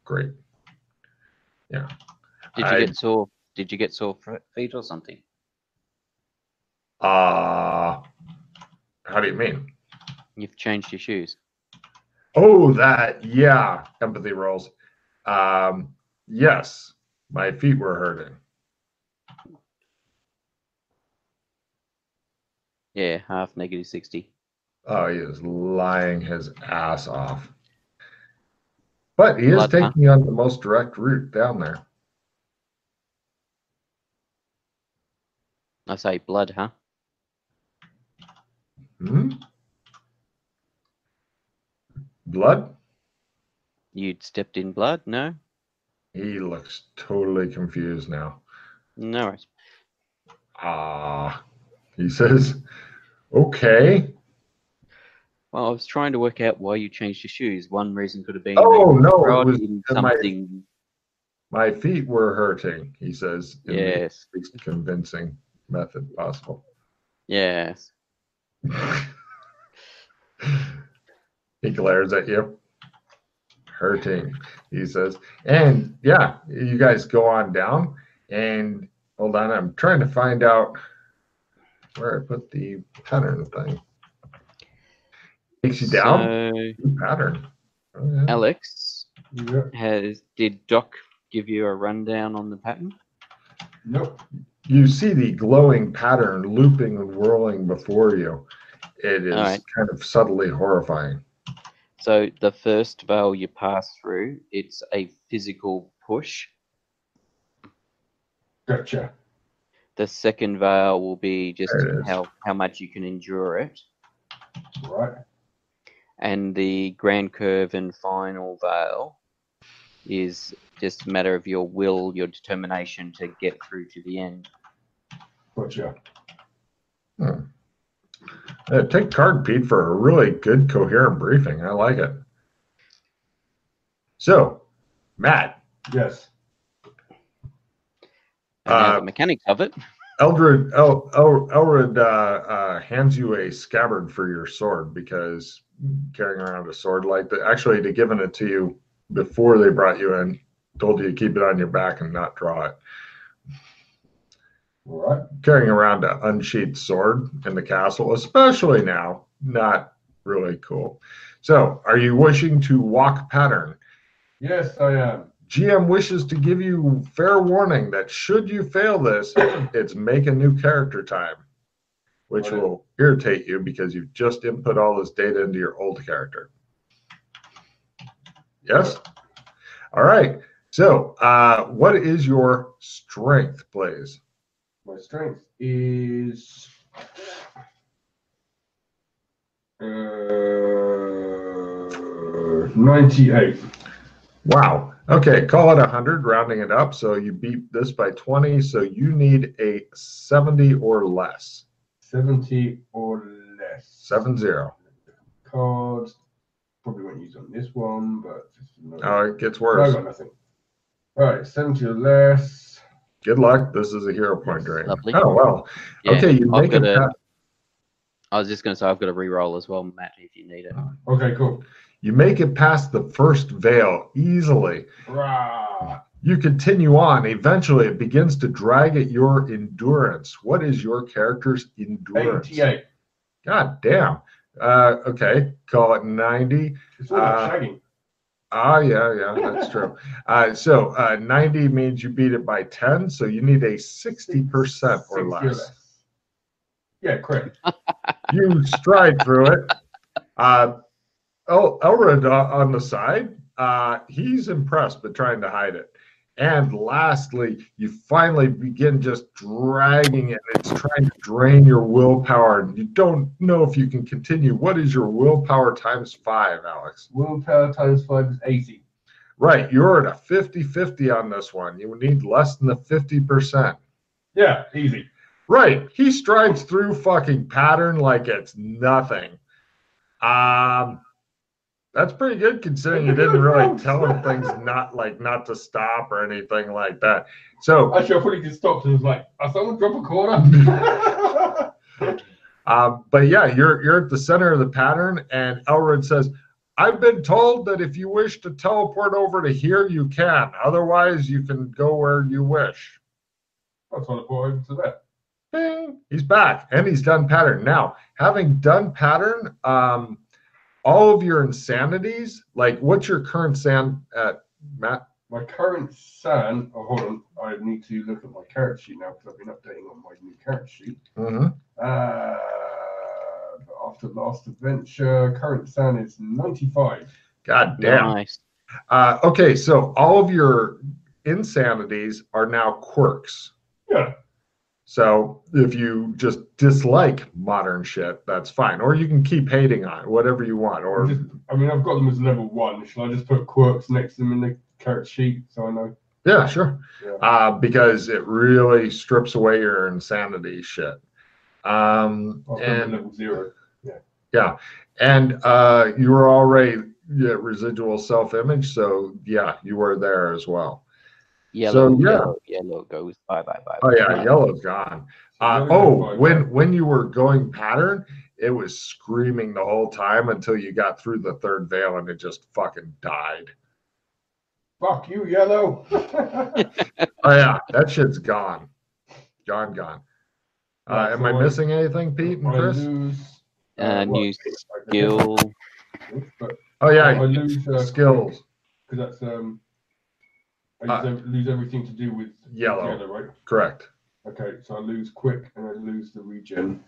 great. Yeah. Did you get sore feet or something? How do you mean? You've changed your shoes. Oh, that, yeah. Empathy rolls. Yes, my feet were hurting. Yeah, half -60. Oh, he is lying his ass off. But he is Blood, huh? taking on the most direct route down there. I say blood, huh? Hmm? Blood? You'd stepped in blood? No? He looks totally confused now. No worries. He says, okay. Well, I was trying to work out why you changed your shoes. One reason could have been Oh, that no, it trod was in something. my feet were hurting, he says, in Yes. the least convincing method possible. Yes. He glares at you. Hurting, he says. And yeah, you guys go on down. And hold on, I'm trying to find out where I put the pattern thing. Takes you down. New pattern. Oh, yeah. Alex, did Doc give you a rundown on the pattern? Nope. You see the glowing pattern looping and whirling before you. It is kind of subtly horrifying. So the first veil you pass through, it's a physical push. Gotcha. The second veil will be just how much you can endure it. Right. And the grand curve and final veil is just a matter of your will, your determination to get through to the end. Gotcha. Take card, Pete, for a really good, coherent briefing. I like it. So, Matt. Yes. And now the mechanics of it. Elred hands you a scabbard for your sword because carrying around a sword like that, actually, they'd given it to you before they brought you in, told you to keep it on your back and not draw it. All right. Carrying around an unsheathed sword in the castle, especially now, not really cool. So, are you wishing to walk pattern? Yes, I am. GM wishes to give you fair warning that should you fail this, it's make a new character time, which will irritate you because you've just input all this data into your old character. Yes? All right. So, what is your strength, please? My strength is 98. Wow. Okay, call it 100, rounding it up. So you beat this by 20. So you need a 70 or less. 70 or less. 70. Cards. Probably won't use on this one, but oh, it gets worse. I got nothing. All right, 70 or less. Good luck. This is a hero point drain. Lovely. Oh well. Yeah, okay, you make it. I was just going to say I've got a reroll as well, Matt, if you need it. Okay, cool. You make it past the first veil easily. Rah. You continue on. Eventually, it begins to drag at your endurance. What is your character's endurance? 88. God damn. Okay, call it 90. It's all about shagging. Yeah, that's true. So 90 means you beat it by 10, so you need a 60% or less. Yeah, correct. You stride through it. Elred on the side, he's impressed but trying to hide it. And lastly, you finally begin just dragging it. It's trying to drain your willpower. And you don't know if you can continue. What is your willpower times 5, Alex? Willpower times 5 is 80. Right. You're at a 50-50 on this one. You need less than the 50%. Yeah, easy. Right. He strides through fucking pattern like it's nothing. That's pretty good considering you didn't really tell him things not to stop or anything like that. So actually, I probably just stopped and was like, "I someone drop a corner." But yeah, you're at the center of the pattern, and Elred says, I've been told that if you wish to teleport over to here, you can. Otherwise, you can go where you wish. I'll teleport over to there. Bing, he's back, and he's done pattern. Now, having done pattern, all of your insanities, like what's your current SAN at, Matt? My current SAN, oh, hold on, I need to look at my character sheet now because I've been updating on my new character sheet. Mm-hmm. After last adventure, current SAN is 95. God damn. Nice. Okay, so all of your insanities are now quirks. Yeah. So if you just dislike modern shit, that's fine. Or you can keep hating on it, whatever you want. Or I've got them as level 1. Shall I just put quirks next to them in the character sheet so I know? yeah, sure. Yeah. Because it really strips away your insanity shit. I'll put them at And level 0. yeah, and you were already residual self-image, so yeah, you were there as well. Yellow, So, yeah. yellow goes bye. Oh yeah, yellow's gone. When you were going pattern, it was screaming the whole time until you got through the third veil and it just fucking died. Fuck you, yellow. Oh yeah, that shit's gone. Gone. Am I missing anything, Pete and Chris? New skill. Oh yeah, I lose skills. Because that's I lose everything to do with yellow, right? Correct. Okay, so I lose quick and I lose the regen.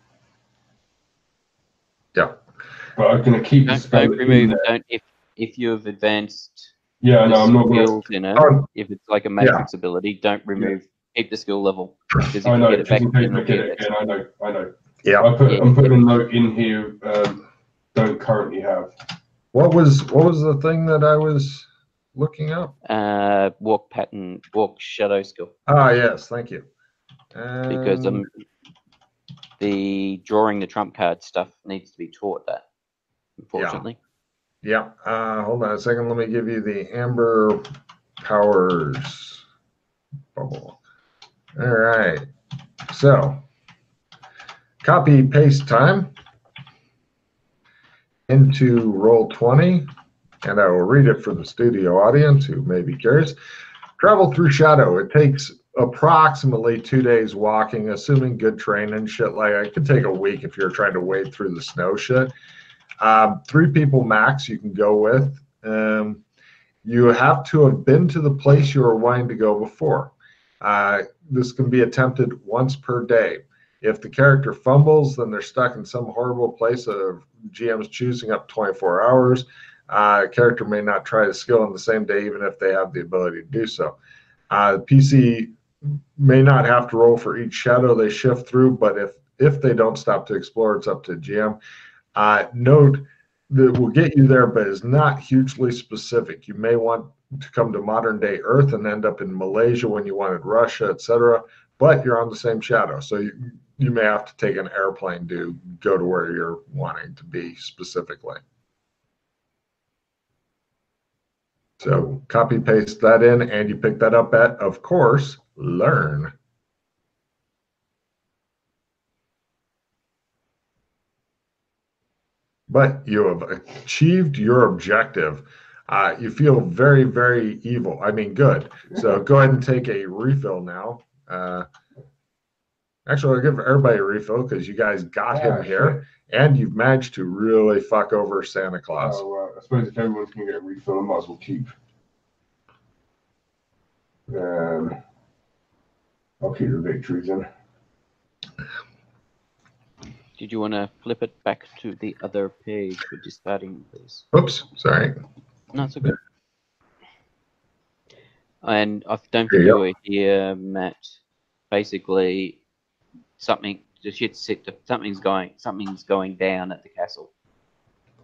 Yeah. But I'm gonna keep the spell. Don't remove. Don't if you have advanced. Yeah, no, I'm not skills in it. If it's like a matrix ability, don't remove. Keep the skill level. Because if you get it back, I know. Yeah. I'm putting a note in here. Don't currently have. What was the thing that I was looking up? Walk shadow skill. Ah, yes, thank you. Because the drawing the trump card stuff needs to be taught that, unfortunately. Yeah. Hold on a second. Let me give you the Amber Powers bubble. All right. So, copy paste time into Roll20, and I will read it for the studio audience who may be curious. Travel through shadow. It takes approximately 2 days walking, assuming good terrain and shit. Like it could take a week if you're trying to wade through the snow shit. 3 people max you can go with. You have to have been to the place you were wanting to go before. This can be attempted once per day. If the character fumbles, then they're stuck in some horrible place of GM's choosing up 24 hours. Character may not try the skill on the same day, even if they have the ability to do so. The PC may not have to roll for each shadow they shift through, but if they don't stop to explore, it's up to GM. Note that will get you there, but is not hugely specific. You may want to come to modern day Earth and end up in Malaysia when you wanted Russia, etc. But you're on the same shadow, so you may have to take an airplane to go to where you're wanting to be specifically. So copy paste that in, and you pick that up at, of course, Learn. But you have achieved your objective. You feel very, very evil. I mean, good. So go ahead and take a refill now. Actually, I'll give everybody a refill because you guys got him here, and you've managed to really fuck over Santa Claus. Oh, I suppose if everyone's going to get a refill, I might as well keep. I'll keep the victories in. Did you want to flip it back to the other page we're just starting, please? Oops, sorry. No, it's okay. And I don't think you were here, Matt. Basically, something's going down at the castle.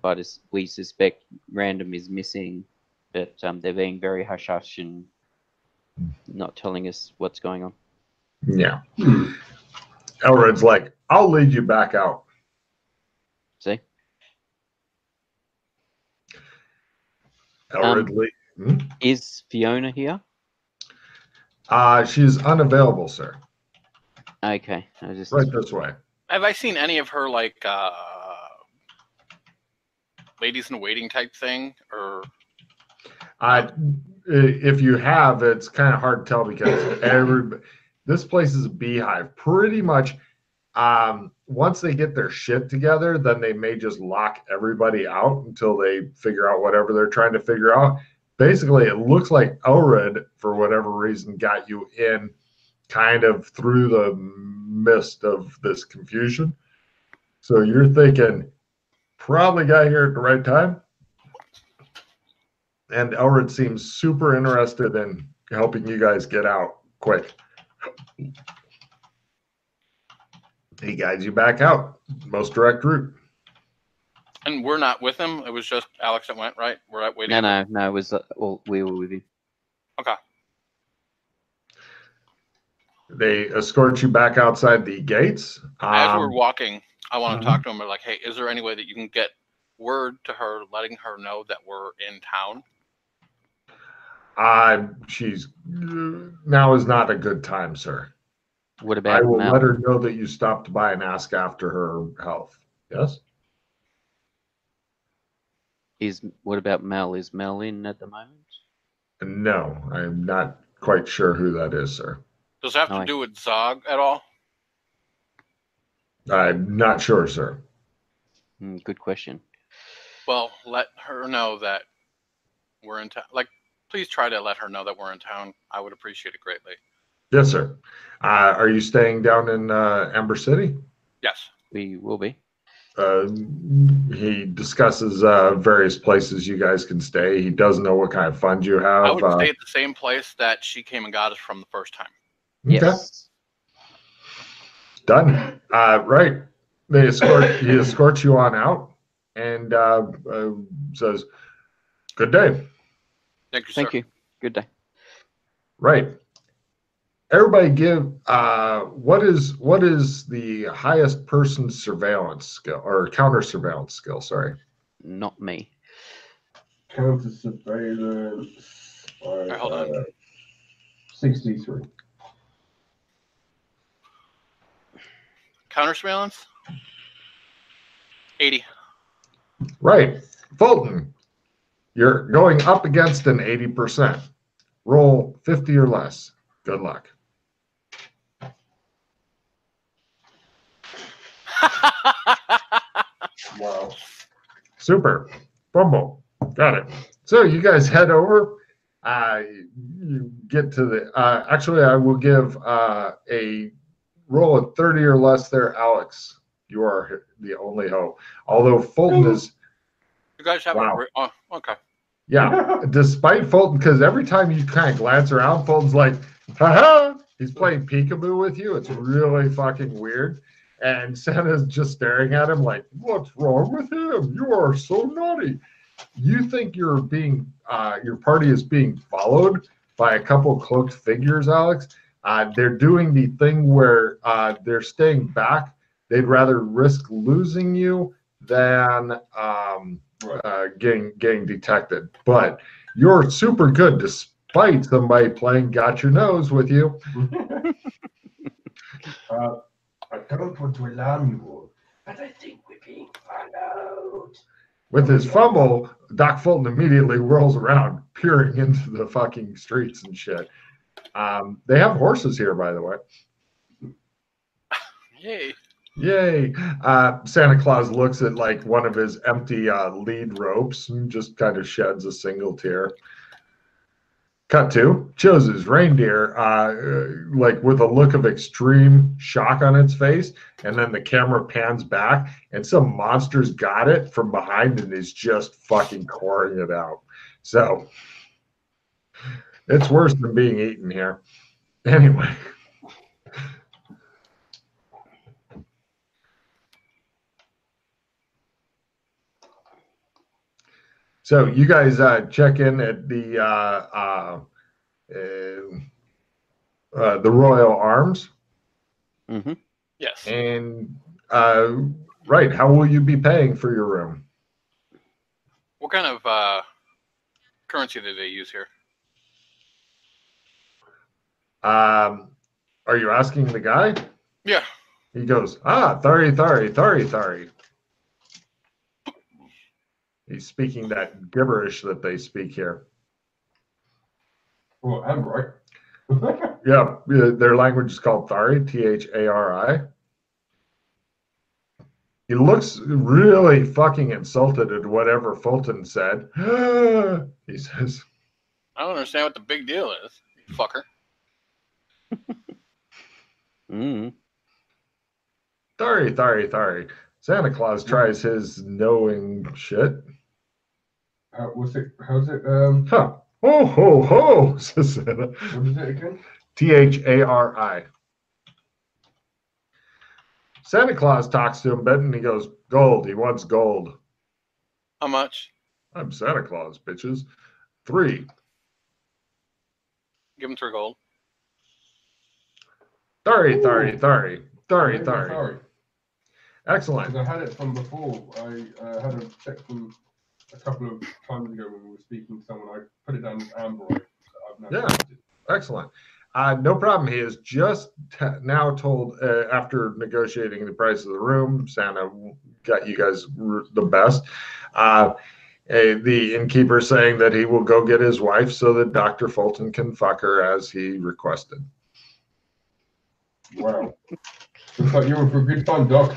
But we suspect random is missing, but they're being very hush-hush and not telling us what's going on. Yeah. Elred's like, I'll lead you back out. See? Elred is Fiona here? She's unavailable, sir. Okay. Right this way. Have I seen any of her, like, ladies in waiting type thing, or If you have, it's kind of hard to tell because this place is a beehive. Pretty much, once they get their shit together, then they may just lock everybody out until they figure out whatever they're trying to figure out. Basically, it looks like Elred, for whatever reason, got you in kind of through the mist of this confusion. So you're thinking, probably got here at the right time. And Elred seems super interested in helping you guys get out quick. He guides you back out, most direct route. and we're not with him. It was just Alex that went, right? We're at waiting. No. It was well, we were with you. Okay. They escort you back outside the gates. As we're walking, I want to talk to him. Like, hey, is there any way that you can get word to her, letting her know that we're in town? Now is not a good time, sir. What about I will Mel? let her know that you stopped by and ask after her health. Yes? What about Mel? Is Mel in at the moment? No, I'm not quite sure who that is, sir. Does it have to do with Zog at all? I'm not sure, sir. Good question. Well, let her know that we're in town. Like, please try to let her know that we're in town. I would appreciate it greatly. Yes, sir. Are you staying down in Amber City? Yes. We will be. He discusses various places you guys can stay. He doesn't know what kind of funds you have. I would stay at the same place that she came and got us from the first time. Okay. Yes. Done. Right. He escorts you on out and says, "Good day." Thank you, sir. Thank you. Good day. Right. Everybody give what is the highest person surveillance skill or counter surveillance skill, sorry. Not me. Counter surveillance. Right, hold on. 63. Counter surveillance? 80. Right. Fulton, you're going up against an 80%. Roll 50 or less. Good luck. Wow. Super. Bumble. Got it. So you guys head over. You get to the. Actually, I will give a roll of 30 or less there, Alex. You are the only hope. Although Fulton is. You guys have Wow. oh, okay. Yeah. Despite Fulton, because every time you kind of glance around, Fulton's like, haha. He's playing peekaboo with you. It's really fucking weird. And Santa's just staring at him like, what's wrong with him? You are so naughty. You think you're being, your party is being followed by a couple cloaked figures, Alex. They're doing the thing where they're staying back. They'd rather risk losing you than getting detected. But you're super good despite somebody playing got your nose with you. I don't want to alarm you all, but I think we're being followed. With his fumble, Doc Fulton immediately whirls around, peering into the fucking streets and shit. They have horses here, by the way. Yay. Yay. Santa Claus looks at like one of his empty lead ropes and just kind of sheds a single tear. Cut to shows his reindeer like with a look of extreme shock on its face, and then the camera pans back and some monster's got it from behind and is just fucking coring it out. So it's worse than being eaten here. Anyway. So you guys check in at the Royal Arms. Mm-hmm. Yes. And right, how will you be paying for your room? What kind of currency do they use here? Are you asking the guy? Yeah. He goes, thari. He's speaking that gibberish that they speak here. Well, I'm right. Yeah, their language is called Thari, Thari. He looks really fucking insulted at whatever Fulton said. He says, I don't understand what the big deal is, you fucker. Thari, Thari, Thari. Santa Claus tries his knowing shit. How's it? Huh. Ho, ho, ho, says Santa. What is it again? Thari. Santa Claus talks to him, Ben, and he goes, gold. He wants gold. How much? I'm Santa Claus, bitches. 3. Give him 3 gold. Thari, Thari, Thari. Thari, Maybe Thari. Sorry. Excellent. Because I had it from before. I had a check from a couple of times ago when we were speaking to someone. I put it down as Amber. I've never used it. Excellent. No problem. He has just now told, after negotiating the price of the room, Santa got you guys the best. The innkeeper saying that he will go get his wife so that Dr. Fulton can fuck her as he requested. Wow. Looks like you're for a good time, Doc.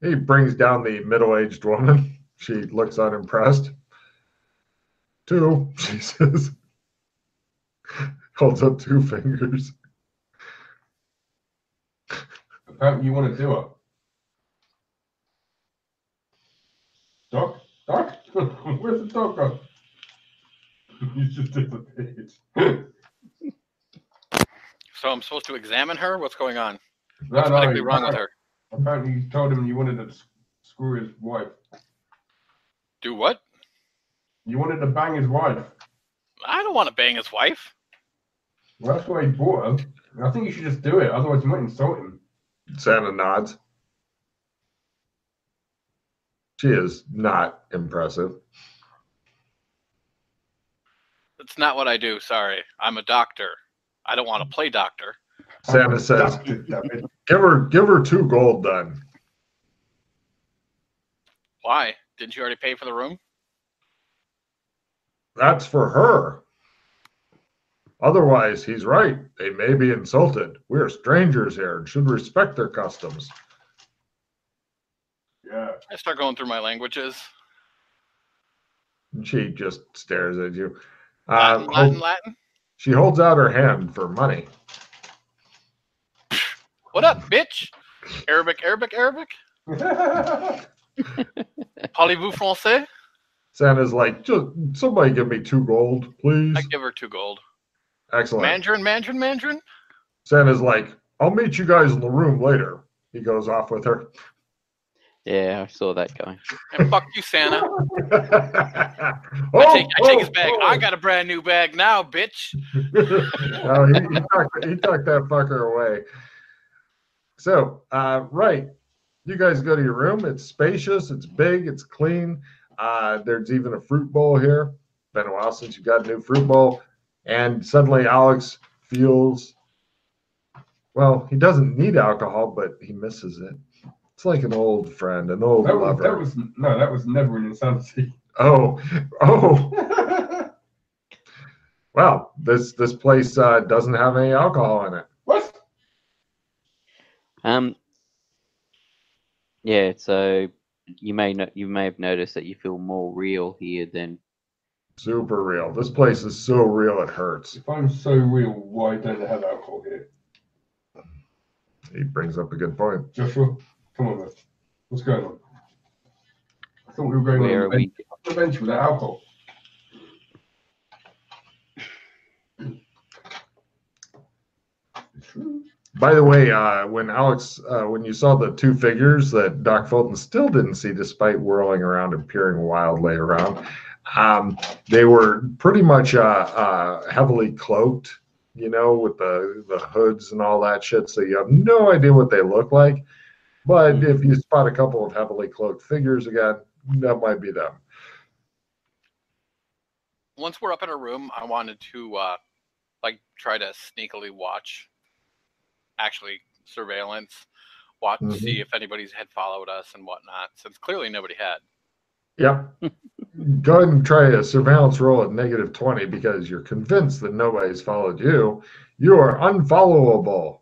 He brings down the middle-aged woman. She looks unimpressed. 2, she says. Holds up 2 fingers. Apparently you want to do it. Doc? Doc? Where's the dog gone? He's just disappeared. So I'm supposed to examine her? What's going on? No, What's medically wrong with her? Apparently you told him you wanted to screw his wife. Do what? You wanted to bang his wife. I don't want to bang his wife. Well, that's why he brought her. I think you should just do it, otherwise you might insult him. Santa nods. She is not impressive. That's not what I do. Sorry. I'm a doctor. I don't want to play doctor. Santa says, give her 2 gold then. Why? Didn't you already pay for the room? That's for her. Otherwise, he's right. They may be insulted. We are strangers here and should respect their customs. Yeah. I start going through my languages. She just stares at you. Latin. She holds out her hand for money. What up, bitch? Arabic. Parlez-vous français? Santa's like, just somebody give me 2 gold, please. I give her 2 gold. Excellent. Mandarin? Santa's like, I'll meet you guys in the room later. He goes off with her. Yeah, I saw that going. And fuck you, Santa. Oh, I take his bag. I got a brand new bag now, bitch. No, he tucked that fucker away. So, right. You guys go to your room. It's spacious. It's big. It's clean. There's even a fruit bowl here. Been a while since you got a new fruit bowl. And suddenly Alex feels, well, he doesn't need alcohol, but he misses it. It's like an old friend, an old lover. That was never an insanity. Oh. Well, this place doesn't have any alcohol in it. What? Yeah, so you may have noticed that you feel more real here than Super real. This place is so real it hurts. If I'm so real, why don't I have alcohol here? He brings up a good point. Joshua, come on, man. What's going on? I thought we were going where on are we? the bench without alcohol. By the way, when you saw the 2 figures that Doc Fulton still didn't see despite whirling around and peering wildly around, they were pretty much heavily cloaked, with the hoods and all that shit, so you have no idea what they look like. But if you spot a couple of heavily cloaked figures again, that might be them. Once we're up in our room, I wanted to try to sneakily watch, actually surveillance, watch, Mhm. see if anybody's had followed us and whatnot, since clearly nobody had. Yep. Go ahead and try a surveillance roll at -20 because you're convinced that nobody's followed you. You are unfollowable.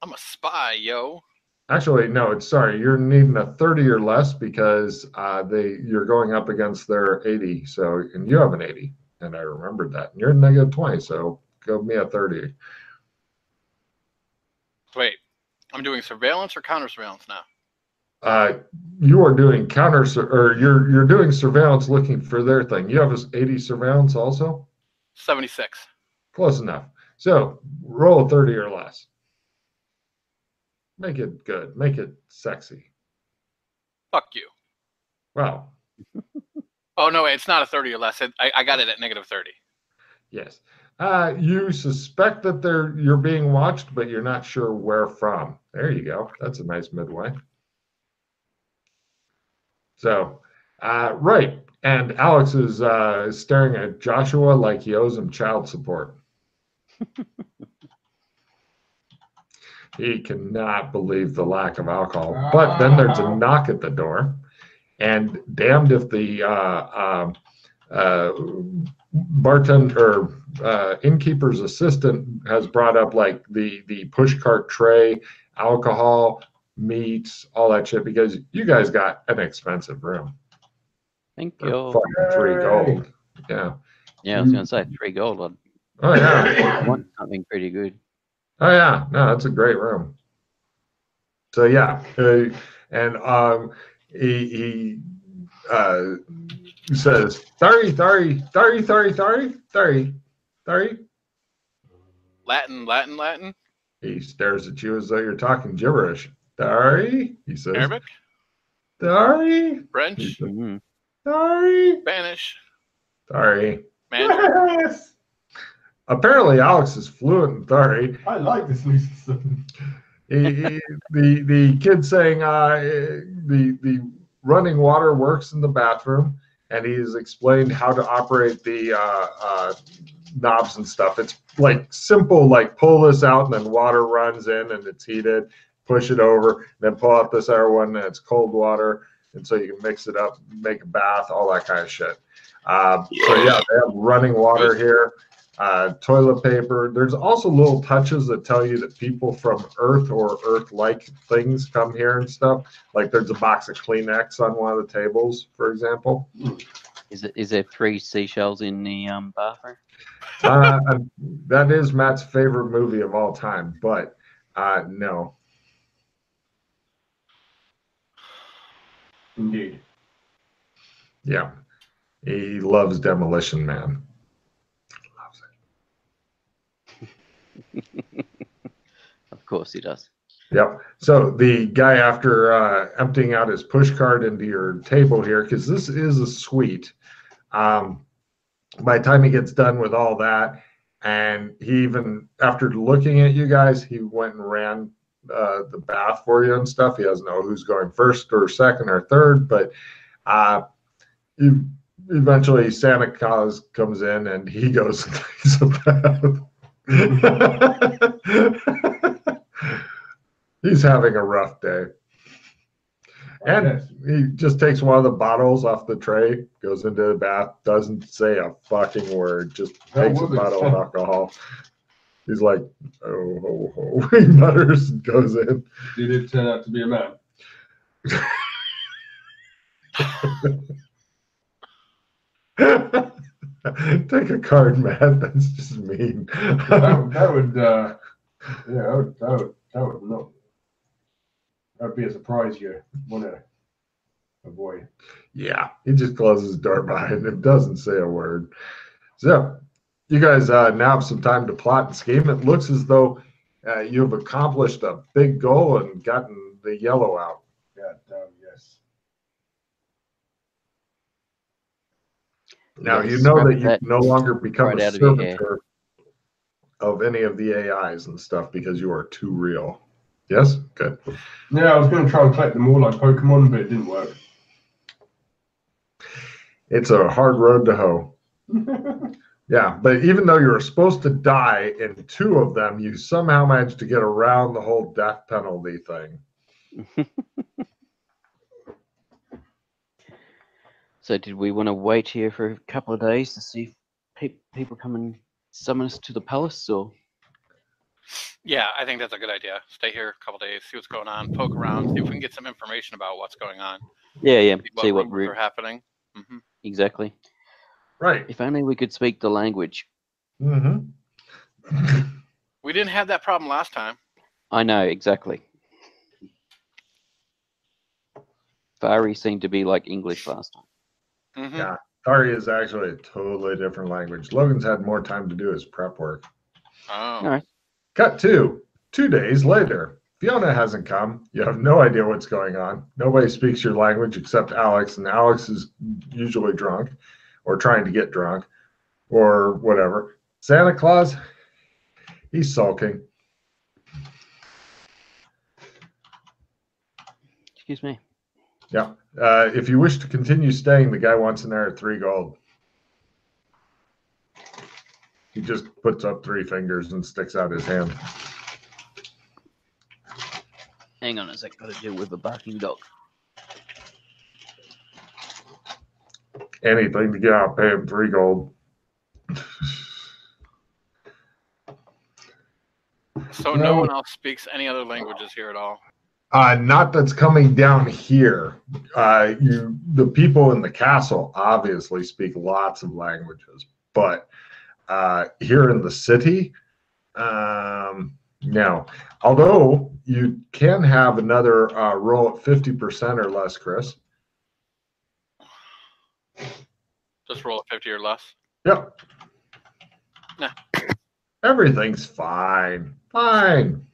I'm a spy, yo. Actually, no, it's sorry. You're needing a 30 or less because you're going up against their 80. So, and you have an 80, and I remembered that. And you're in -20, so give me a 30. Wait, I'm doing surveillance or counter surveillance now? You are doing you're doing surveillance looking for their thing. You have a 80 surveillance also? 76. Close enough. So roll a 30 or less. Make it good. Make it sexy. Fuck you. Wow. Oh no, wait, it's not a 30 or less. I got it at -30. Yes. You suspect that you're being watched, but you're not sure where from. There you go. That's a nice midway. So, right. And Alex is staring at Joshua like he owes him child support. He cannot believe the lack of alcohol. But then there's a knock at the door, and damned if the bartender innkeeper's assistant has brought up like the push cart tray, alcohol, meats, all that shit, because you guys got an expensive room. Thank For you. fucking 3 gold. Yeah. Yeah, I was going to say 3 gold. Oh yeah. I want something pretty good. Oh yeah. No, that's a great room. So yeah, and he says, "Thari. Latin. He stares at you as though you're talking gibberish. Thari, he says. Arabic, Thari, French, Thari, Spanish, Thari. Mandarin. Yes. Apparently, Alex is fluent in Thari. I like this new system. The kid saying the running water works in the bathroom, and he's explained how to operate the knobs and stuff. It's like simple, like pull this out and then water runs in and it's heated, push it over, then pull out this other one and it's cold water, and so you can mix it up, make a bath, all that kind of shit. So yeah, they have running water here. Toilet paper. There's also little touches that tell you that people from Earth or Earth-like things come here and stuff. Like there's a box of Kleenex on one of the tables, for example. Is there 3 seashells in the bathroom? That is Matt's favorite movie of all time, but no. Indeed. Yeah. He loves Demolition Man. Of course he does. Yep. So the guy, after emptying out his push cart into your table here, because this is a suite, by the time he gets done with all that, and he even, after looking at you guys, he went and ran the bath for you and stuff. He doesn't know who's going first or second or third, but eventually Santa Claus comes in and he goes and takes a bath. He's having a rough day. And he just takes one of the bottles off the tray, goes into the bath, doesn't say a fucking word, just takes a bottle of alcohol. He's like, oh, ho, ho. He mutters and goes in. Did it turn out to be a man? Take a card, man. That's just mean. that would not. That would be a surprise you want to avoid. Yeah, he just closes the door behind him, doesn't say a word. So, you guys now have some time to plot and scheme. It looks as though you've accomplished a big goal and gotten the yellow out. God damn, yes. Now, Yeah, you know that you that can no longer become right a out of your hair. servitor of any of the AIs and stuff because you are too real. Yes? Good. Yeah, I was going to try and collect them all like Pokemon, but it didn't work. It's a hard road to hoe. Yeah, but even though you were supposed to die in 2 of them, you somehow managed to get around the whole death penalty thing. So did we want to wait here for a couple of days to see if people come and summon us to the palace, or? Yeah, I think that's a good idea. Stay here a couple days, see what's going on, poke around, see if we can get some information about what's going on. Yeah. See what rumors are happening. Mm-hmm. Exactly. Right. If only we could speak the language. Mm-hmm. We didn't have that problem last time. I know, exactly. Fari seemed to be like English last time. Mm-hmm. Yeah, Thari is actually a totally different language. Logan's had more time to do his prep work. Oh. All right. Cut to 2 days later. Fiona hasn't come. You have no idea what's going on. Nobody speaks your language except Alex, and Alex is usually drunk or trying to get drunk or whatever. Santa Claus, he's sulking. Excuse me. Yeah. If you wish to continue staying, the guy wants an air at 3 gold. He just puts up 3 fingers and sticks out his hand. Hang on a sec, got to deal with a barking dog. Anything to get out, pay him 3 gold. So no one else speaks any other languages here at all? Not that's coming down here. The people in the castle obviously speak lots of languages, but here in the city, no. Although you can have another roll at 50% or less, Chris. Just roll a 50 or less? Yep. Nah. Everything's fine. Fine.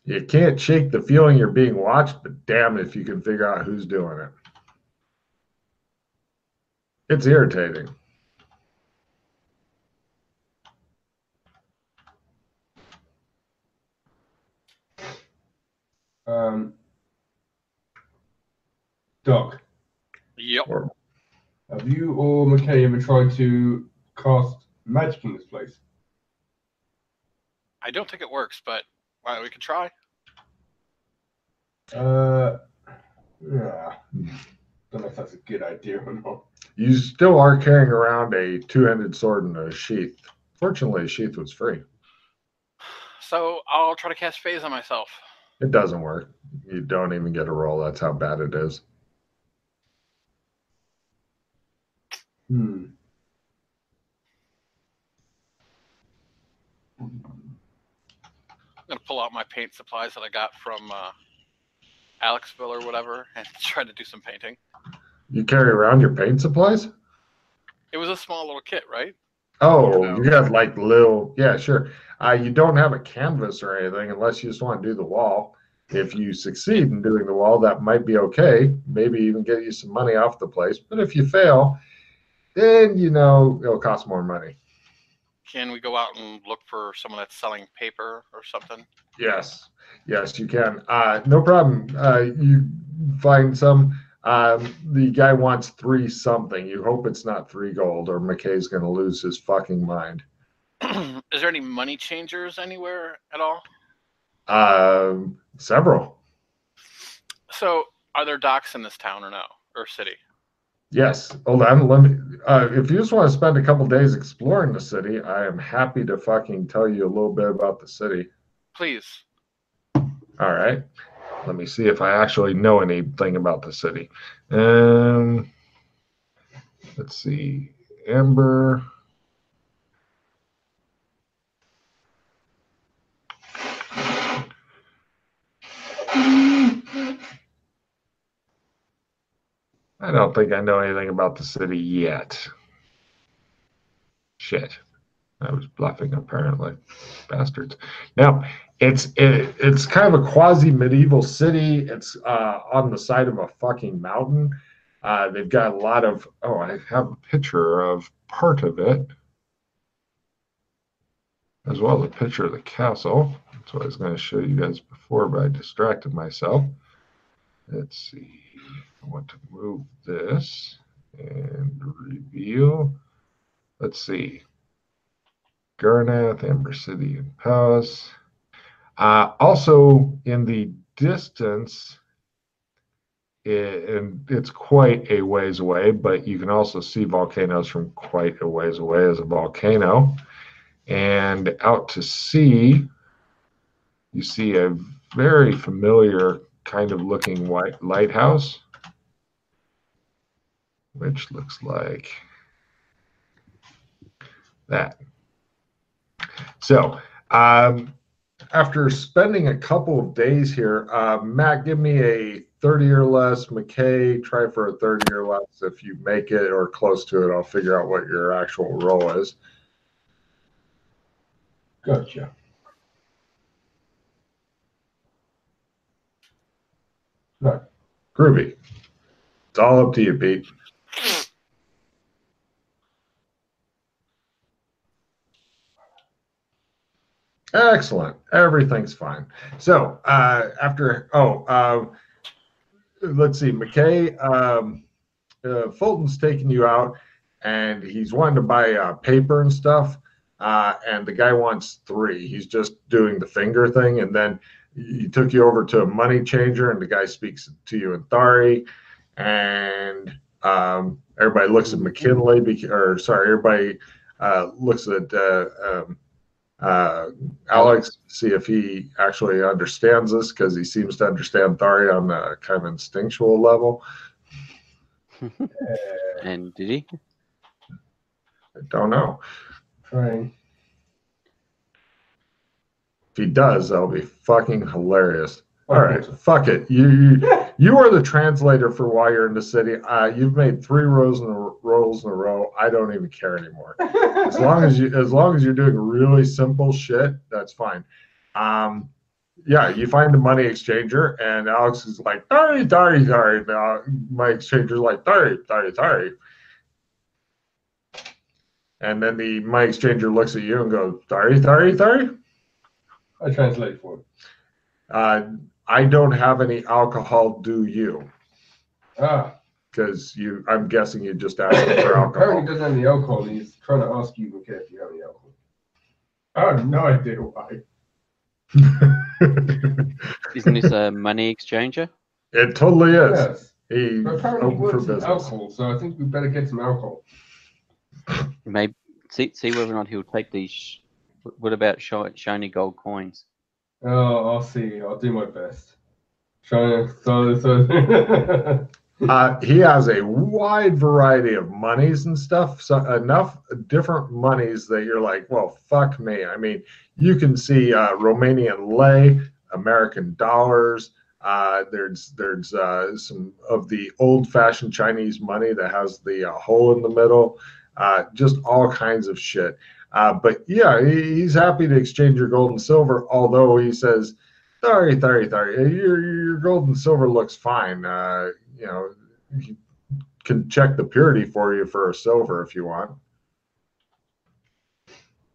You can't shake the feeling you're being watched, but damn if you can figure out who's doing it. It's irritating. Doc, Yep. have you or McKay ever tried to cast magic in this place? I don't think it works, but we could try. Yeah. Don't know if that's a good idea or not. You still are carrying around a 2-handed sword in a sheath. Fortunately, a sheath was free. So I'll try to cast phase on myself. It doesn't work. You don't even get a roll. That's how bad it is. Hmm. I'm gonna pull out my paint supplies that I got from Alexville or whatever and try to do some painting. You carry around your paint supplies? It was a small little kit, right? Oh, you got like little, yeah, sure. You don't have a canvas or anything unless you just want to do the wall. If you succeed in doing the wall, that might be okay. Maybe even get you some money off the place. But if you fail, then, it'll cost more money. Can we go out and look for someone that's selling paper or something? Yes, you can. No problem. You find some. The guy wants 3 something. You hope it's not 3 gold, or McKay's going to lose his fucking mind. Is there any money changers anywhere at all? Several. So, are there docks in this town or no, or city? Yes. Hold on. Let me. If you just want to spend a couple days exploring the city, I am happy to fucking tell you a little bit about the city. Please. All right. Let me see if I actually know anything about the city. Let's see. Amber. I don't think I know anything about the city yet. Shit. I was bluffing, apparently. Bastards. Now, it's kind of a quasi-medieval city. It's on the side of a fucking mountain. They've got a lot of... Oh, I have a picture of part of it, as well as a picture of the castle. That's what I was going to show you guys before, but I distracted myself. Let's see. I want to move this and reveal. Let's see. Garnath, Amber City, and Palace. Also, in the distance, and it's quite a ways away, but you can also see volcanoes from quite a ways away as a volcano. And out to sea, you see a very familiar kind of looking white lighthouse, which looks like that. So, after spending a couple of days here, Matt, give me a 30 or less. McKay, try for a 30 or less. If you make it or close to it, I'll figure out what your actual roll is. Gotcha. No. Groovy. It's all up to you, Pete. Excellent. Everything's fine. So let's see. McKay, Fulton's taking you out, and he's wanting to buy paper and stuff. And the guy wants 3. He's just doing the finger thing, and then he took you over to a money changer, and the guy speaks to you in Thari, and everybody looks at McKinley, everybody looks at Alex, see if he actually understands this, because he seems to understand Thari on a kind of instinctual level. And did he? I don't know. Trying. If he does, that'll be fucking hilarious. All right, fuck it. You are the translator for while you're in the city. You've made 3 rolls in a row. I don't even care anymore. As long as you're doing really simple shit, that's fine. Yeah, you find a money exchanger, and Alex is like, Thari, Thari, Thari. My exchanger's like, Thari, Thari, Thari. And then the money exchanger looks at you and goes, Thari, Thari, Thari. I translate for him. I don't have any alcohol, do you? Because I'm guessing you just asked for alcohol. Apparently he doesn't have any alcohol, and he's trying to ask you, okay, if you have any alcohol. I have no idea why. Isn't this a money exchanger? It totally is. Yes. He But apparently he opened for works in business. alcohol, so I think we better get some alcohol. Maybe see whether or not he'll take these. What about shiny gold coins? Oh, I'll see. I'll do my best. So He has a wide variety of monies and stuff. So enough different monies that you're like, well, fuck me. I mean, you can see Romanian lei, American dollars. There's some of the old-fashioned Chinese money that has the hole in the middle. Just all kinds of shit. But yeah, he's happy to exchange your gold and silver, although he says, Thari, your gold and silver looks fine. He can check the purity for you for a silver if you want.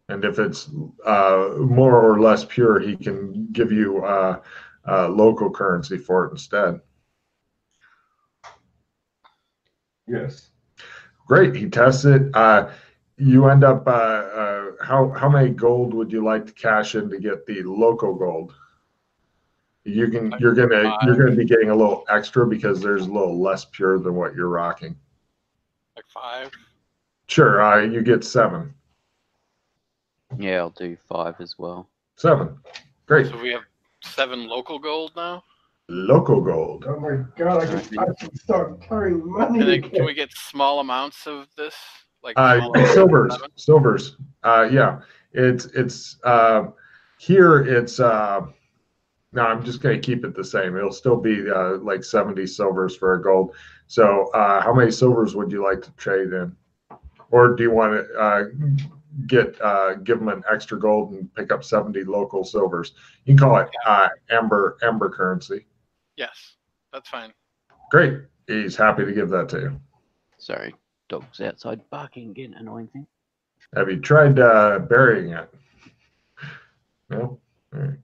And if it's more or less pure, he can give you local currency for it instead. yes. Great, he tests it. You end up. How many gold would you like to cash in to get the local gold? You're gonna be getting a little extra because there's a little less pure than what you're rocking. Like 5. Sure, you get 7. Yeah, I'll do 5 as well. 7, great. So we have 7 local gold now. Local gold. Oh my god, I can actually start carrying money. And then again. can we get small amounts of this? Like Silvers. Yeah, it's here. It's no, I'm just gonna keep it the same. It'll still be like 70 silvers for a gold. So how many silvers would you like to trade in, or do you want to give them an extra gold and pick up 70 local silvers? You can call it amber currency. Yes, that's fine. Great. He's happy to give that to you. Sorry, dog's outside barking again. Annoying thing. Have you tried burying it? No? All right.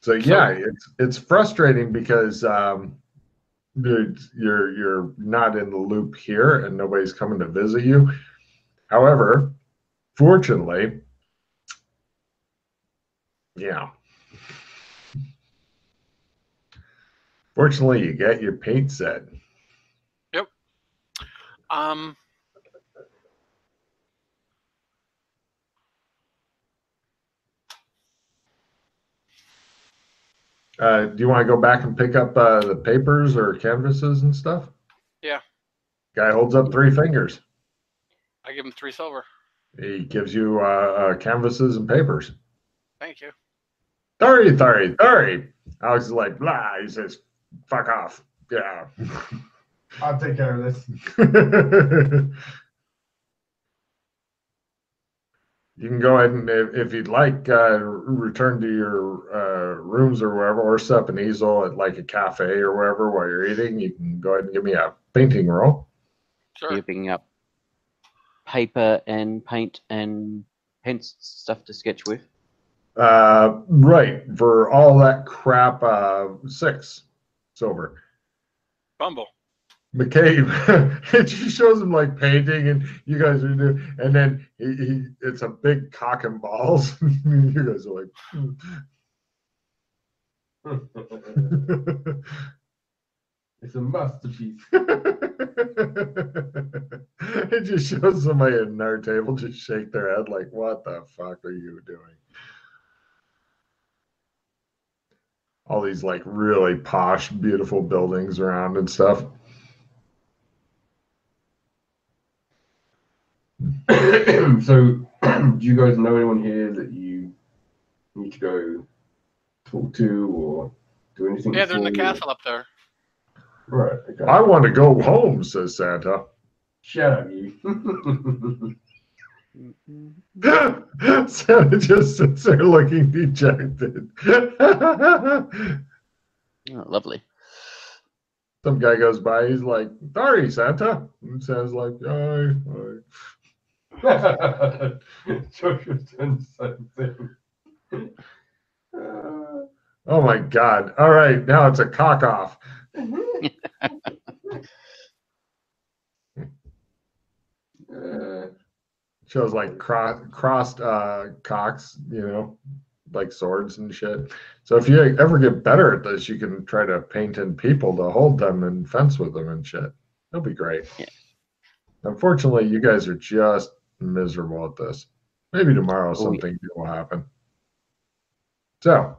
So yeah, it's frustrating because you're not in the loop here and nobody's coming to visit you. However, fortunately, yeah. Fortunately, you get your paint set. Yep. Do you want to go back and pick up the papers or canvases and stuff? Yeah. Guy holds up 3 fingers. I give him 3 silver. He gives you canvases and papers. Thank you. 30. Alex is like, blah. He says, fuck off. Yeah. I'll take care of this. You can go ahead and, if you'd like, return to your rooms or wherever, or set up an easel at like a cafe or wherever while you're eating. You can go ahead and give me a painting roll. Sure. You're picking up paper and paint and hence stuff to sketch with. Right. For all that crap, 6 silver. Bumble. McCabe, it just shows him like painting, and you guys are doing, and then it's a big cock and balls. You guys are like, It's a masterpiece. It just shows somebody at our table just shake their head like, what the fuck are you doing? All these like really posh, beautiful buildings around and stuff. So, do you guys know anyone here that you need to go talk to or do anything? Yeah, they're in the for? castle up there. Right. Okay. I want to go home, says Santa. Shut up, you. Santa just sits there looking dejected. Oh, lovely. Some guy goes by, he's like, sorry, Santa. And Santa's like, hi. Joshua's doing the same thing. Oh my God. All right, now it's a cock off. Shows like crossed cocks, you know, like swords and shit. So if you ever get better at this, you can try to paint in people to hold them and fence with them and shit. That'll be great. Yeah. Unfortunately, you guys are just miserable at this. Maybe tomorrow something new will happen. So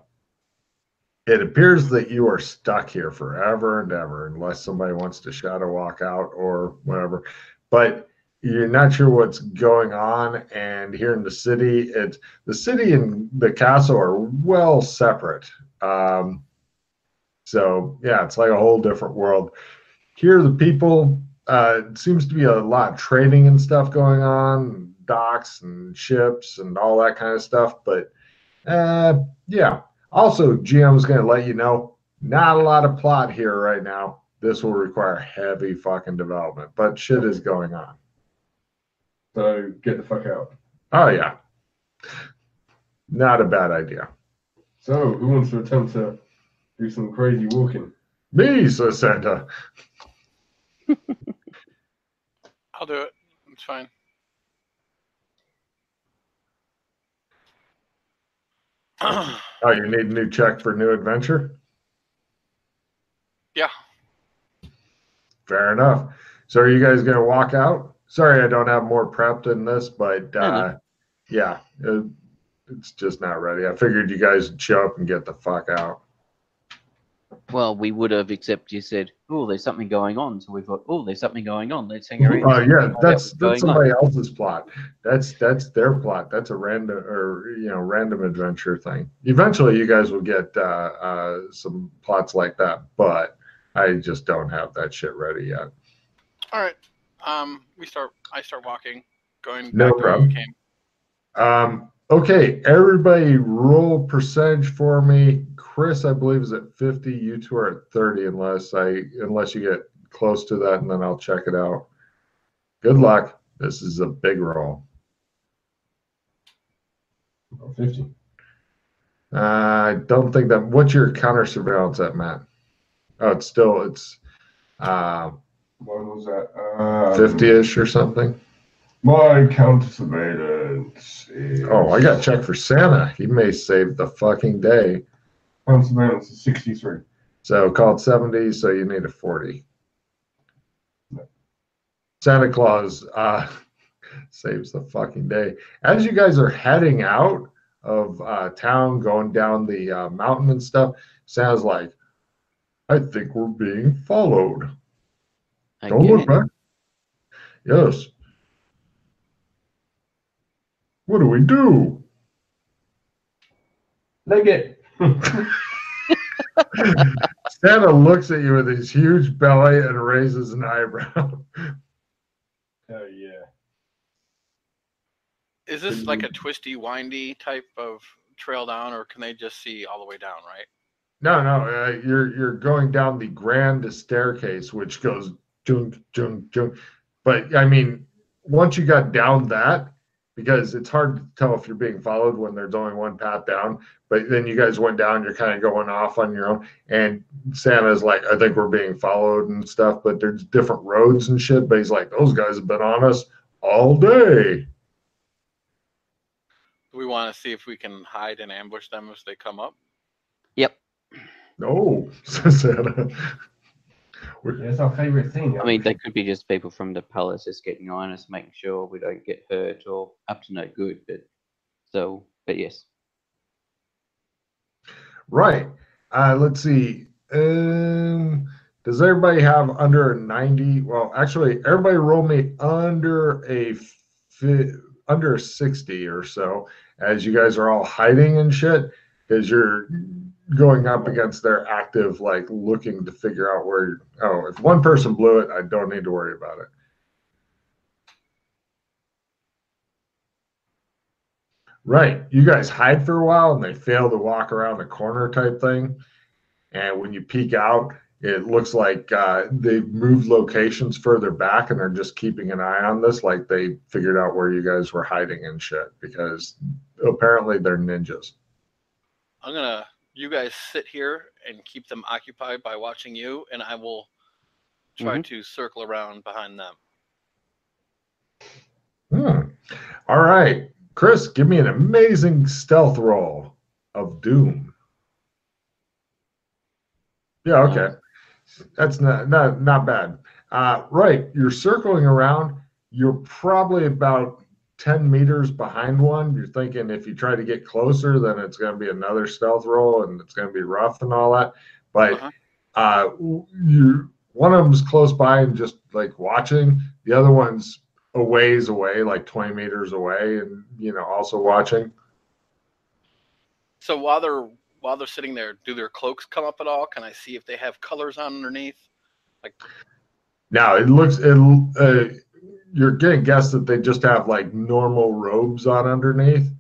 it appears that you are stuck here forever and ever unless somebody wants to shadow walk out or whatever. But you're not sure what's going on. And here in the city, the city and the castle are well separate. So yeah, it's like a whole different world. Here, the people, it seems to be a lot of trading and stuff going on, docks and ships and all that kind of stuff. But yeah. Also, GM's going to let you know, not a lot of plot here right now. This will require heavy fucking development, but shit is going on. So get the fuck out. Oh, yeah. Not a bad idea. So who wants to attempt to do some crazy walking? Me, says Santa. I'll do it. It's fine. Oh, you need a new check for new adventure? Yeah. Fair enough. So are you guys going to walk out? Sorry, I don't have more prep than this, but yeah, it's just not ready. I figured you guys would show up and get the fuck out. Well, we would have, except you said, "Oh, there's something going on." So we thought, "Oh, there's something going on. Let's hang around." Oh yeah, that's going somebody else's plot. That's their plot. That's a random adventure thing. Eventually, you guys will get some plots like that, but I just don't have that shit ready yet. All right. I start walking, going back No to where we problem. came. Okay, everybody roll percentage for me. Chris, I believe, is at 50. You two are at 30 unless you get close to that, and then I'll check it out. Good luck. This is a big roll. 50. I don't think that. What's your counter surveillance at, Matt? Oh, it's What was that? 50-ish or something. My counter surveillance is. Oh, I got to check for Santa. He may save the fucking day. Counter surveillance is 63. So call it 70. So you need a 40. No. Santa Claus saves the fucking day. As you guys are heading out of town, going down the mountain and stuff, sounds like, I think we're being followed. Don't look back. Yes. What do we do? Leg it. Santa looks at you with his huge belly and raises an eyebrow. Oh yeah. Is this like a twisty, windy type of trail down, or can they just see all the way down, right? No. You're going down the grand staircase, which goes junk, junk, junk. But I mean, once you got down that, because it's hard to tell if you're being followed when there's only one path down. But then you guys went down, you're kind of going off on your own. And Santa's like, I think we're being followed and stuff, but there's different roads and shit. But he's like, those guys have been on us all day. Do we want to see if we can hide and ambush them as they come up? Yep. No, says Santa. That's our favorite thing. I mean, they could be just people from the palace just getting on us, making sure we don't get hurt or up to no good. But yes. Right. Let's see. Does everybody have under 90? Well, actually, everybody roll me under under 60 or so, as you guys are all hiding and shit, because you're going up against their active, like looking to figure out where. Oh, if one person blew it, I don't need to worry about it. Right. You guys hide for a while and they fail to walk around the corner type thing. And when you peek out, it looks like they've moved locations further back and they're just keeping an eye on this, like they figured out where you guys were hiding and shit, because apparently they're ninjas. You guys sit here and keep them occupied by watching you, and I will try to circle around behind them. All right. Chris, give me an amazing stealth roll of doom. Yeah, okay. That's not bad. Right. You're circling around. You're probably about 10 meters behind one. You're thinking if you try to get closer, then it's going to be another stealth roll and it's going to be rough and all that. But one of them's close by and just like watching. The other one's a ways away, like 20 meters away, and also watching. So while they're sitting there, do their cloaks come up at all? Can I see if they have colors on underneath? Like, now you're gonna guess that they just have like normal robes on underneath,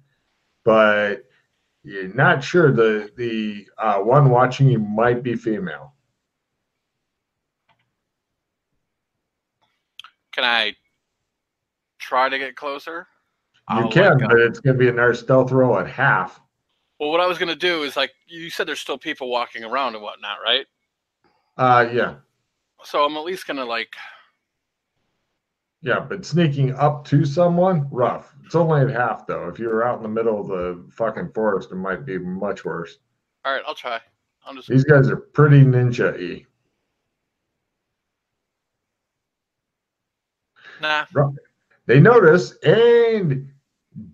but you're not sure. The one watching you might be female. Can I try to get closer? You can, but it's gonna be another stealth roll at half. Well, what I was gonna do is, like you said, there's still people walking around and whatnot, right? Yeah. So I'm at least gonna Yeah, but sneaking up to someone, rough. It's only at half, though. If you were out in the middle of the fucking forest, it might be much worse. All right, I'll try. These guys are pretty ninja-y. Nah. They notice and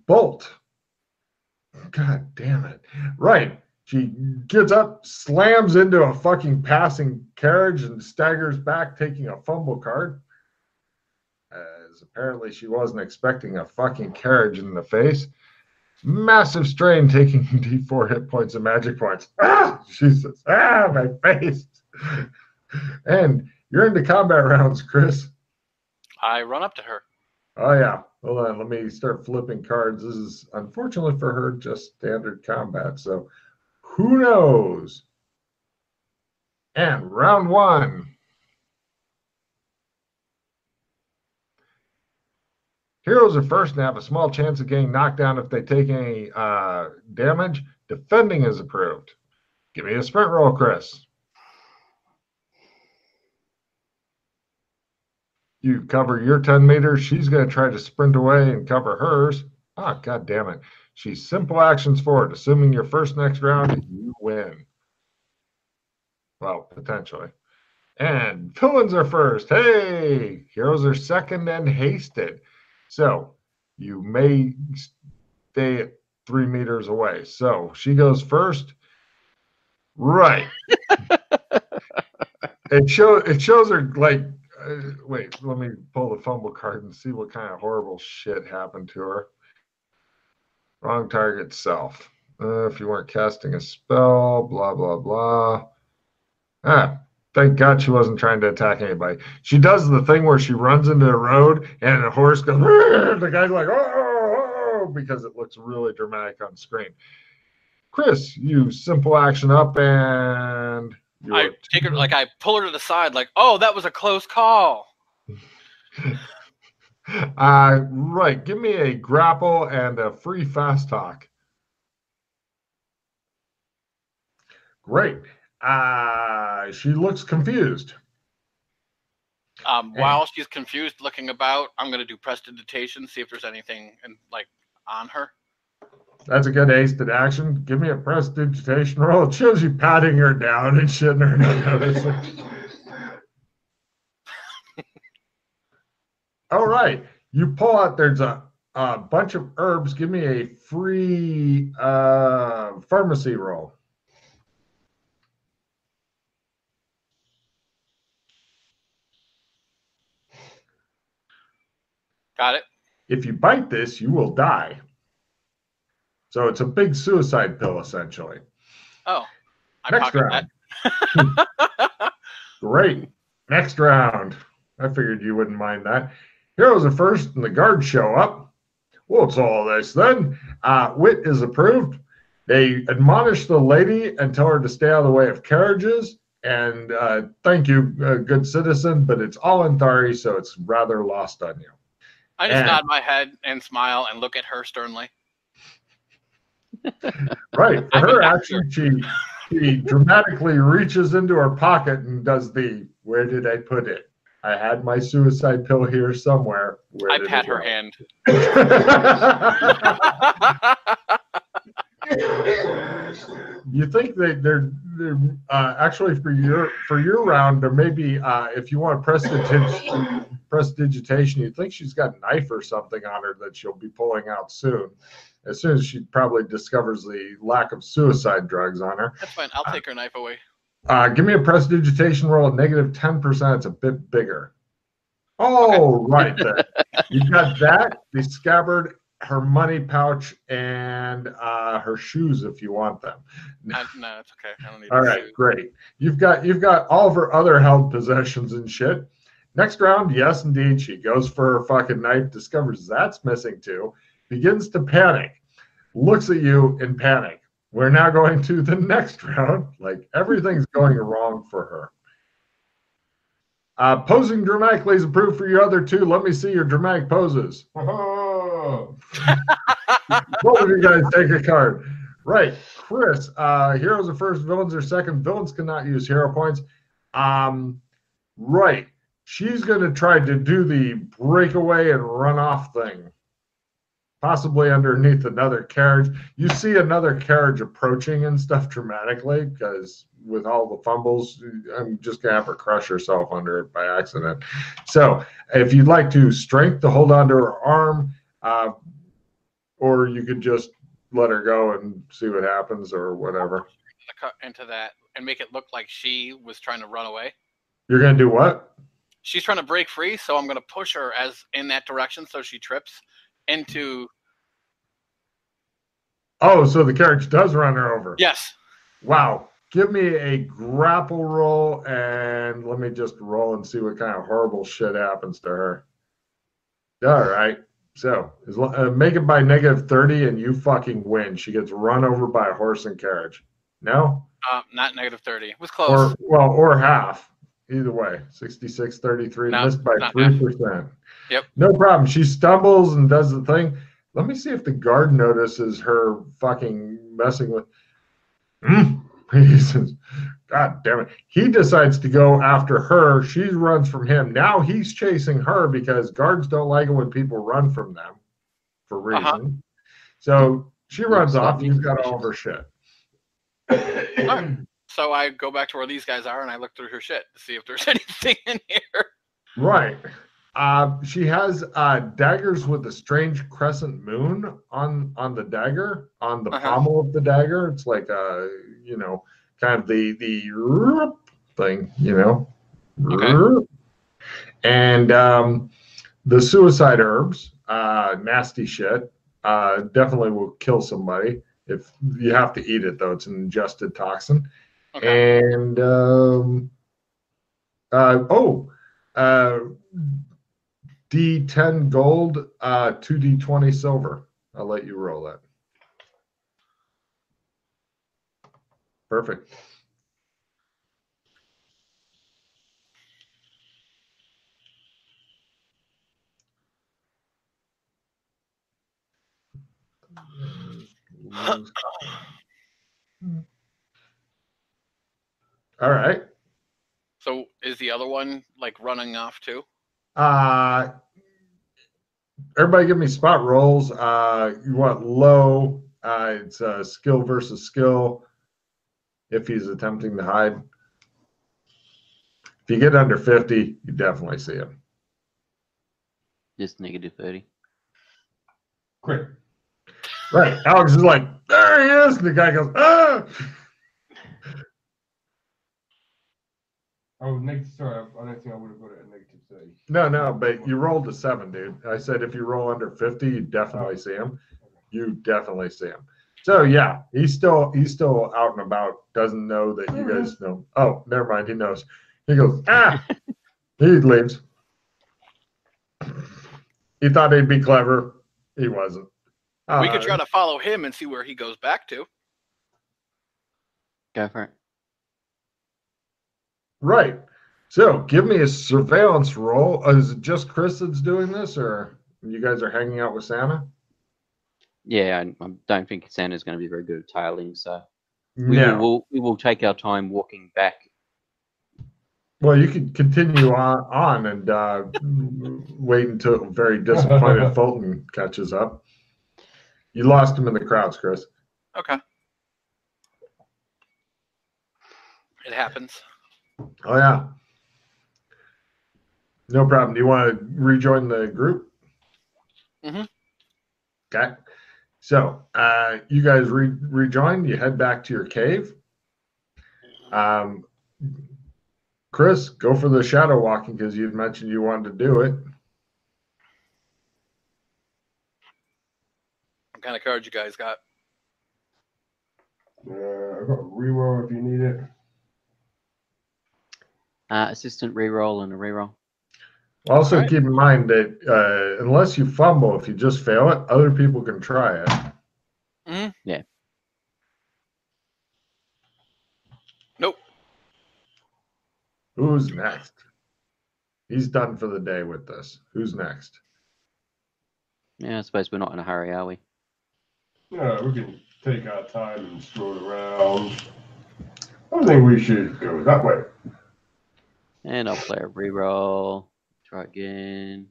bolt. God damn it. Right. She gets up, slams into a fucking passing carriage, and staggers back, taking a fumble card. As apparently she wasn't expecting a fucking carriage in the face. Massive strain, taking D4 hit points and magic points. Ah! Jesus. Ah, my face. And you're into combat rounds, Chris. I run up to her. Oh, yeah. Hold on. Let me start flipping cards. This is, unfortunately for her, just standard combat. So who knows? And round one. Heroes are first and have a small chance of getting knocked down if they take any damage. Defending is approved. Give me a sprint roll, Chris. You cover your 10 meters. She's going to try to sprint away and cover hers. Ah, God damn it. She's simple actions forward. Assuming your first next round, you win. Well, potentially. And villains are first. Hey, heroes are second and hasted. So you may stay at 3 meters away. So she goes first. Right. It shows her like, wait, let me pull the fumble card and see what kind of horrible shit happened to her. Wrong target self. If you weren't casting a spell, blah, blah, blah. Ah, thank God she wasn't trying to attack anybody. She does the thing where she runs into the road and the horse goes, the guy's like, oh, because it looks really dramatic on screen. Chris, you simple action up and I take her, like I pull her to the side, like, oh, that was a close call. Right. Give me a grapple and a free fast talk. Great. She looks confused. While she's confused, looking about, I'm gonna do prestidigitation, see if there's anything like on her. That's a good hasted action. Give me a prestidigitation roll. It shows you patting her down and shitting her notice. All right. You pull out, there's a bunch of herbs. Give me a free pharmacy roll. Got it. If you bite this, you will die. So it's a big suicide pill, essentially. Oh, I Next round. That. Great. Next round. I figured you wouldn't mind that. Heroes are first, and the guards show up. Well, it's all this then. Wit is approved. They admonish the lady and tell her to stay out of the way of carriages. And thank you, good citizen, but it's all in Thari, so it's rather lost on you. I just nod my head and smile and look at her sternly. Right. For her action, she dramatically reaches into her pocket and does the, where did I put it? I had my suicide pill here somewhere. Where I pat her hand. You think that they're actually for your round, there may be if you want prestidigitation, you think she's got a knife or something on her that she'll be pulling out soon. As soon as she probably discovers the lack of suicide drugs on her. That's fine. I'll take her knife away. Give me a prestidigitation roll at negative 10%. It's a bit bigger. Oh, okay. Right there. You've got that, the scabbard, her money pouch, and her shoes if you want them. No, it's okay. I don't need all right, shoes. Great. You've got all of her other held possessions and shit. Next round, yes, indeed, she goes for her fucking knife, discovers that's missing too, begins to panic, looks at you in panic. We're now going to the next round. Like everything's going wrong for her. Posing dramatically is approved for your other two. Let me see your dramatic poses. Both of you guys take a card. Right. Chris, heroes are first, villains are second. Villains cannot use hero points. Right. She's going to try to do the breakaway and run off thing. Possibly underneath another carriage. You see another carriage approaching and stuff dramatically because with all the fumbles, I'm just going to have her crush herself under it by accident. So if you'd like to strength to hold onto her arm, or you could just let her go and see what happens or whatever. Into that and make it look like she was trying to run away. You're going to do what? She's trying to break free, so I'm going to push her as in that direction so she trips into. Oh, so the carriage does run her over. Yes. Wow. Give me a grapple roll and let me just roll and see what kind of horrible shit happens to her. All right. So make it by negative 30 and you fucking win. She gets run over by a horse and carriage. No? Not negative 30. It was close. Or half. Either way. 66, 33. Missed by 3%. Yep. No problem. She stumbles and does the thing. Let me see if the guard notices her fucking messing with. He says, God damn it. He decides to go after her. She runs from him. Now he's chasing her because guards don't like it when people run from them for reason. So she runs off. He's got all of her shit. Right. So I go back to where these guys are and I look through her shit to see if there's anything in here. Right. She has daggers with a strange crescent moon on the dagger, on the pommel of the dagger. It's like kind of the thing, Okay. And the suicide herbs, nasty shit, definitely will kill somebody. If you have to eat it, though, it's an ingested toxin. Okay. And D10 gold, 2D20 silver. I'll let you roll that. Perfect. All right. So is the other one like running off too? Everybody give me spot rolls. You want low. It's skill versus skill if he's attempting to hide. If you get under 50, you definitely see him. Just negative 30. Quick. Right. Alex is like, there he is. And the guy goes, ah. Oh, negative. Sorry, I don't think I would have got it at negative 30. No, but you rolled a 7, dude. I said if you roll under 50, you definitely see him. You definitely see him. So yeah, he's still out and about. Doesn't know that you guys know. Oh, never mind. He knows. He goes, ah. He leaves. He thought he'd be clever. He wasn't. We could try to follow him and see where he goes back to. Go for it. Right. So give me a surveillance roll. Is it just Chris that's doing this, or you guys are hanging out with Santa? Yeah, I don't think Santa's going to be very good at tailing, so we will take our time walking back. Well, you could continue on and wait until very disappointed Fulton catches up. You lost him in the crowds, Chris. Okay. It happens. Oh, yeah. No problem. Do you want to rejoin the group? Mm-hmm. Okay. So you guys rejoin. You head back to your cave. Chris, go for the shadow walking because you'd mentioned you wanted to do it. What kind of cards you guys got? I've got a reroll if you need it. Assistant reroll and a reroll. Also, keep in mind that unless you fumble, if you just fail it, other people can try it. Mm-hmm. Yeah. Nope. Who's next? He's done for the day with this. Who's next? Yeah, I suppose we're not in a hurry, are we? Yeah, we can take our time and stroll around. I think we should go that way. And I'll play a reroll. Try again.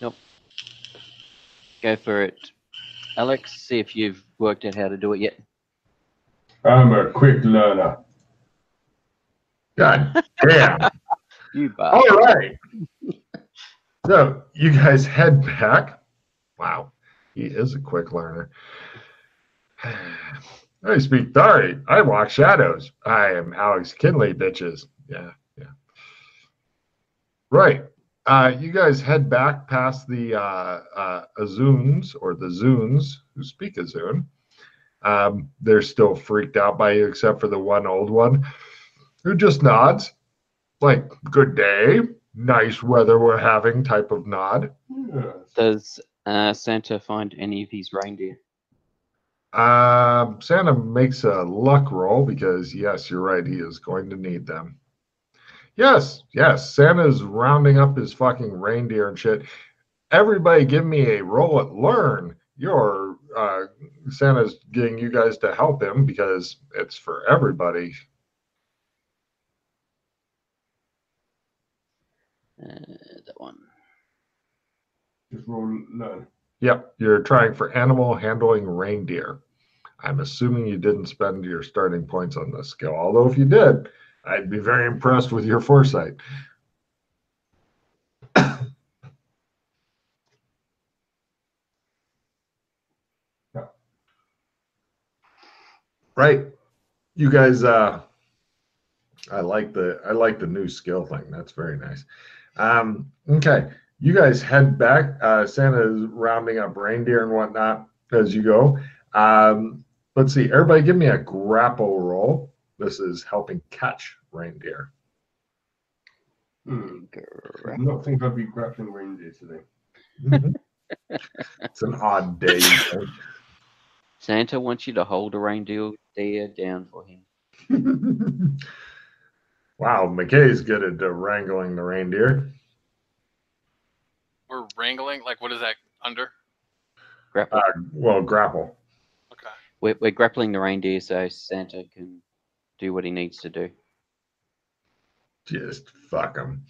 Nope. Go for it. Alex, see if you've worked out how to do it yet. I'm a quick learner. God damn. You bastard. All right. So you guys head back. Wow. He is a quick learner. I speak Dari. I walk shadows. I am Alex Kinley, bitches. Yeah. Right. You guys head back past the Azuns, or the Zuns, who speak Azun. They're still freaked out by you, except for the one old one, who just nods, like, good day, nice weather we're having type of nod. Yes. Does Santa find any of his reindeer? Santa makes a luck roll because, yes, you're right, he is going to need them. Yes, Santa's rounding up his fucking reindeer and shit. Everybody give me a roll at learn. Your Santa's getting you guys to help him because it's for everybody. That one. Just roll learn. Yep, you're trying for animal handling reindeer. I'm assuming you didn't spend your starting points on this skill. Although if you did, I'd be very impressed with your foresight. Yeah. Right. You guys I like the new skill thing. That's very nice. Okay. You guys head back. Santa is rounding up reindeer and whatnot as you go. Let's see. Everybody give me a grapple roll. This is helping catch reindeer. I not think I'd be grappling reindeer today. It's an odd day. Santa wants you to hold a reindeer down for him. Wow, McKay's good at wrangling the reindeer. We're wrangling. Like, what is that under? Grapple. Well, grapple. Okay. We're grappling the reindeer so Santa can do what he needs to do. Just fuck him.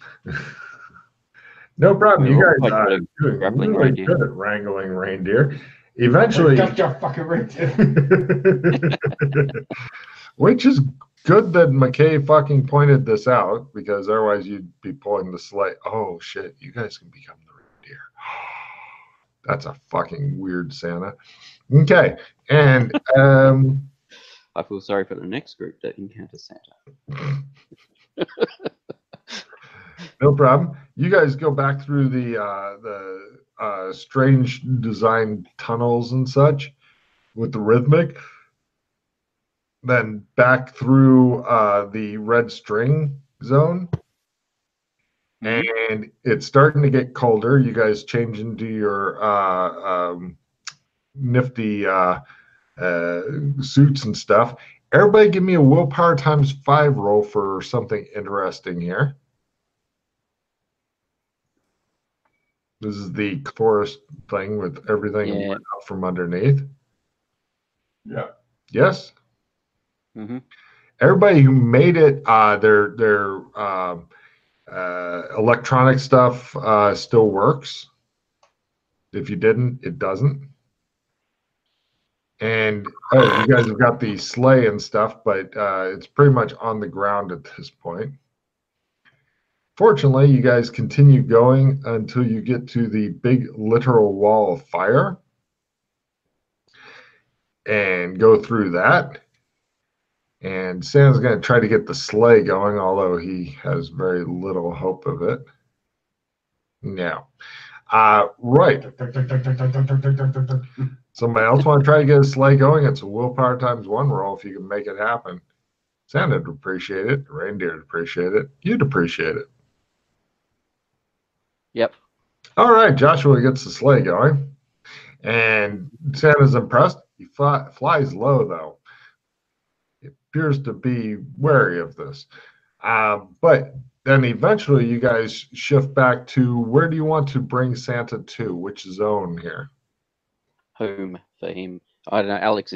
No problem. You We're all guys quite are good at doing grappling really reindeer. good at wrangling reindeer. Eventually, Got your fucking reindeer. which is good that McKay fucking pointed this out because otherwise you'd be pulling the sleigh. Oh shit! You guys can become the reindeer. That's a fucking weird Santa. Okay, and I feel sorry for the next group that encounters Santa. no problem. You guys go back through the strange design tunnels and such with the rhythmic. Then back through the red string zone. And it's starting to get colder. You guys change into your nifty suits and stuff. Everybody give me a willpower times 5 roll for something interesting here. This is the forest thing with everything out from underneath. Yeah. Yes? Mm-hmm. Everybody who made it, their electronic stuff still works. If you didn't, it doesn't. And you guys have got the sleigh and stuff, but it's pretty much on the ground at this point. Fortunately, you guys continue going until you get to the big literal wall of fire and go through that. And Santa's going to try to get the sleigh going, although he has very little hope of it. No. Right. Somebody else want to try to get a sleigh going? It's a willpower times 1 roll if you can make it happen. Santa would appreciate it. The reindeer would appreciate it. You'd appreciate it. Yep. All right. Joshua gets the sleigh going. And Santa's impressed. He flies low, though. It appears to be wary of this. But then eventually you guys shift back to where do you want to bring Santa to? Which zone here? Home for him. I don't know. Alex,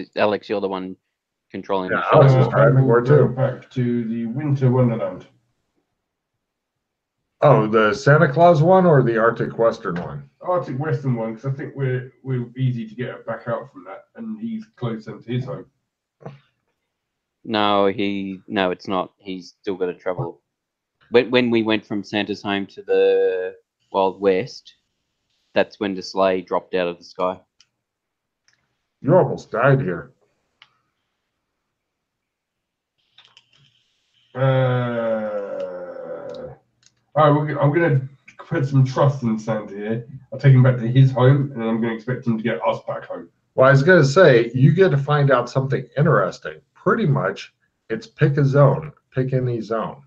you're the one controlling the Alex shuttle. is driving more too. Back to the Winter Wonderland. Oh, the Santa Claus one or the Arctic Western one? Arctic Western one, because I think we're easy to get back out from that, and he's closer to his home. No, it's not. He's still got to travel. When we went from Santa's home to the Wild West, that's when the sleigh dropped out of the sky. You almost died here. All right, I'm going to put some trust in Santa here. I'll take him back to his home, and I'm going to expect him to get us back home. Well, I was going to say, you get to find out something interesting. Pretty much, it's pick a zone. Pick any zone.